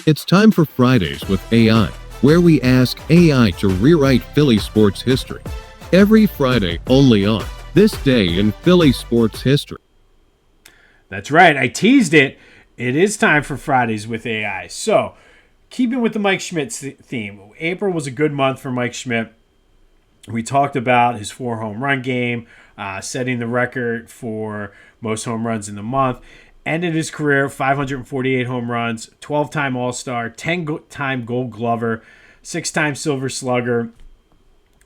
It's time for Fridays with AI, where we ask AI to rewrite Philly sports history. Every Friday, only on This Day in Philly Sports History. That's right. I teased it. It is time for Fridays with AI. So, keeping with the Mike Schmidt theme, April was a good month for Mike Schmidt. We talked about his 4 home run game, setting the record for most home runs in the month. Ended his career 548 home runs, 12-time All-Star, 10-time Gold Glover, 6-time Silver Slugger,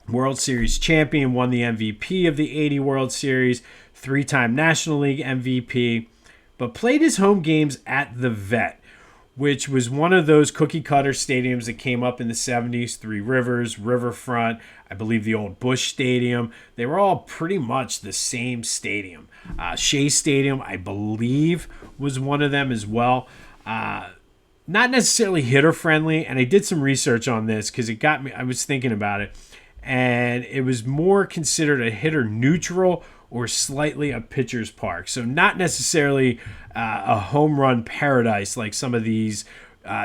World Series champion, won the MVP of the '80 World Series, 3-time National League MVP, but played his home games at the Vet, which was one of those cookie-cutter stadiums that came up in the 70s, Three Rivers, Riverfront, I believe the old Busch Stadium. They were all pretty much the same stadium. Shea Stadium, I believe, was one of them as well. Not necessarily hitter-friendly, and I did some research on this because it got me, I was thinking about it, and it was more considered a hitter-neutral or slightly a pitcher's park. So not necessarily a home run paradise like some of these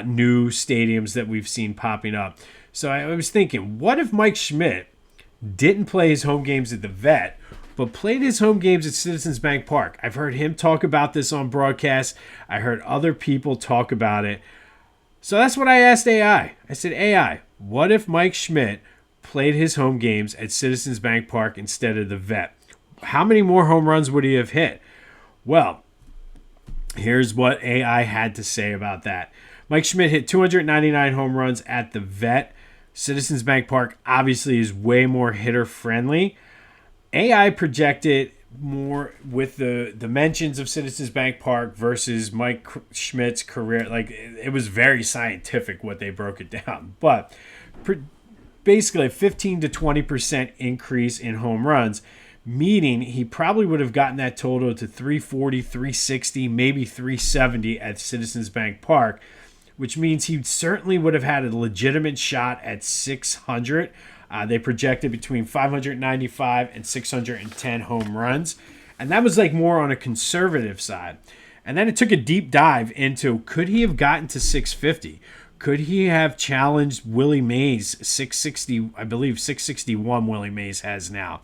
new stadiums that we've seen popping up. So I was thinking, what if Mike Schmidt didn't play his home games at the Vet, but played his home games at Citizens Bank Park? I've heard him talk about this on broadcasts. I heard other people talk about it. So that's what I asked AI. I said, AI, what if Mike Schmidt played his home games at Citizens Bank Park instead of the Vet? How many more home runs would he have hit? Well, here's what AI had to say about that. Mike Schmidt hit 299 home runs at the Vet. Citizens Bank Park obviously is way more hitter-friendly. AI projected more with the dimensions of Citizens Bank Park versus Mike Schmidt's career. Like, it was very scientific what they broke it down. But basically a 15 to 20% increase in home runs, meaning he probably would have gotten that total to 340, 360, maybe 370 at Citizens Bank Park, which means he certainly would have had a legitimate shot at 600. They projected between 595 and 610 home runs, and that was like more on a conservative side. And then it took a deep dive into, could he have gotten to 650? Could he have challenged Willie Mays 660? I believe 661 Willie Mays has now.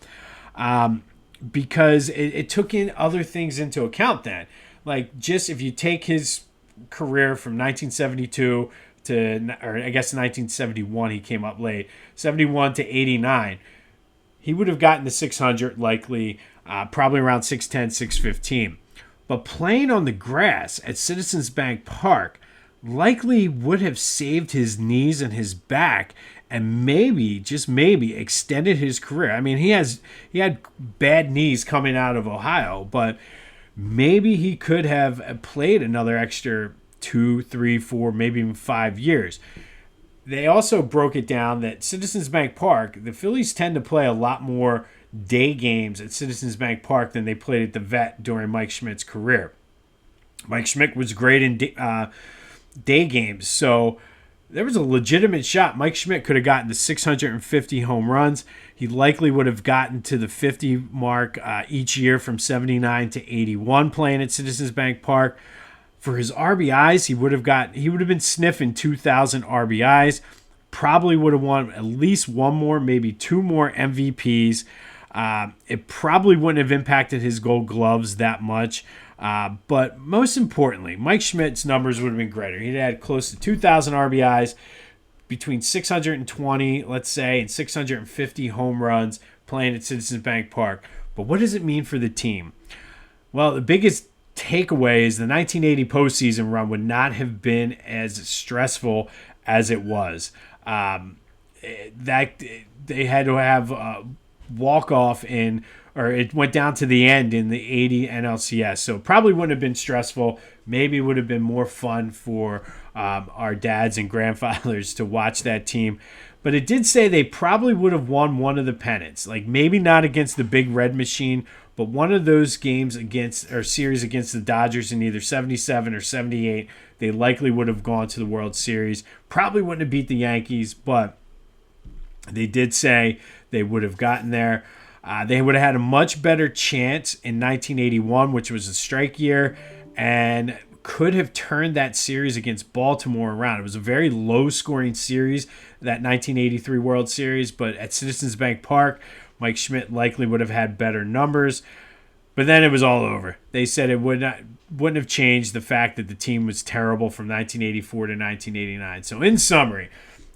Because it took in other things into account then. Like, just if you take his career from 1972 to, or I guess 1971, he came up late, 71 to 89, he would have gotten to 600 likely, probably around 610, 615. But playing on the grass at Citizens Bank Park likely would have saved his knees and his back and maybe, just maybe, extended his career. I mean, he had bad knees coming out of Ohio, but maybe he could have played another extra 2, 3, 4, maybe even 5 years. They also broke it down that Citizens Bank Park, the Phillies tend to play a lot more day games at Citizens Bank Park than they played at the Vet during Mike Schmidt's career. Mike Schmidt was great in day games, so there was a legitimate shot. Mike Schmidt could have gotten to 650 home runs. He likely would have gotten to the 50 mark each year from 79 to 81 playing at Citizens Bank Park. For his RBIs, he would have been sniffing 2,000 RBIs. Probably would have won at least one more, maybe 2 more MVPs. It probably wouldn't have impacted his Gold Gloves that much. But most importantly, Mike Schmidt's numbers would have been greater. He'd had close to 2,000 RBIs, between 620, let's say, and 650 home runs playing at Citizens Bank Park. But what does it mean for the team? Well, the biggest takeaway is the 1980 postseason run would not have been as stressful as it was. That they had to have a walk-off in, or it went down to the end in the '80 NLCS. So it probably wouldn't have been stressful. Maybe it would have been more fun for our dads and grandfathers to watch that team. But it did say they probably would have won one of the pennants. Like, maybe not against the Big Red Machine, but one of those games against, or series against the Dodgers in either 77 or 78, they likely would have gone to the World Series. Probably wouldn't have beat the Yankees, but they did say they would have gotten there. They would have had a much better chance in 1981, which was a strike year, and could have turned that series against Baltimore around. It was a very low-scoring series, that 1983 World Series, but at Citizens Bank Park, Mike Schmidt likely would have had better numbers. But then it was all over. They said it wouldn't have changed the fact that the team was terrible from 1984 to 1989. So in summary,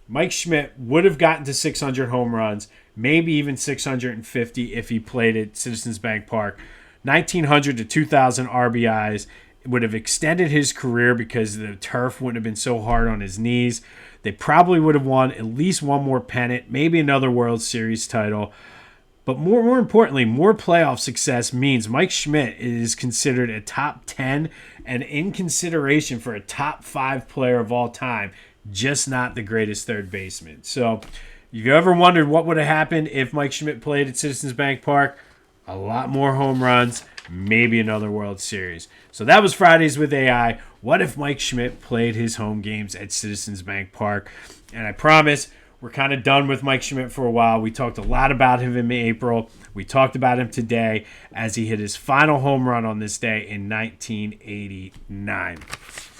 Mike Schmidt would have gotten to 600 home runs, maybe even 650 if he played at Citizens Bank Park. 1,900 to 2,000 RBIs. It would have extended his career because the turf wouldn't have been so hard on his knees. They probably would have won at least one more pennant, maybe another World Series title. But more importantly, more playoff success means Mike Schmidt is considered a top 10 and in consideration for a top 5 player of all time, just not the greatest third baseman. So if you ever wondered what would have happened if Mike Schmidt played at Citizens Bank Park, a lot more home runs, maybe another World Series. So that was Fridays with AI. What if Mike Schmidt played his home games at Citizens Bank Park? And I promise we're kind of done with Mike Schmidt for a while. We talked a lot about him in April. We talked about him today as he hit his final home run on this day in 1989.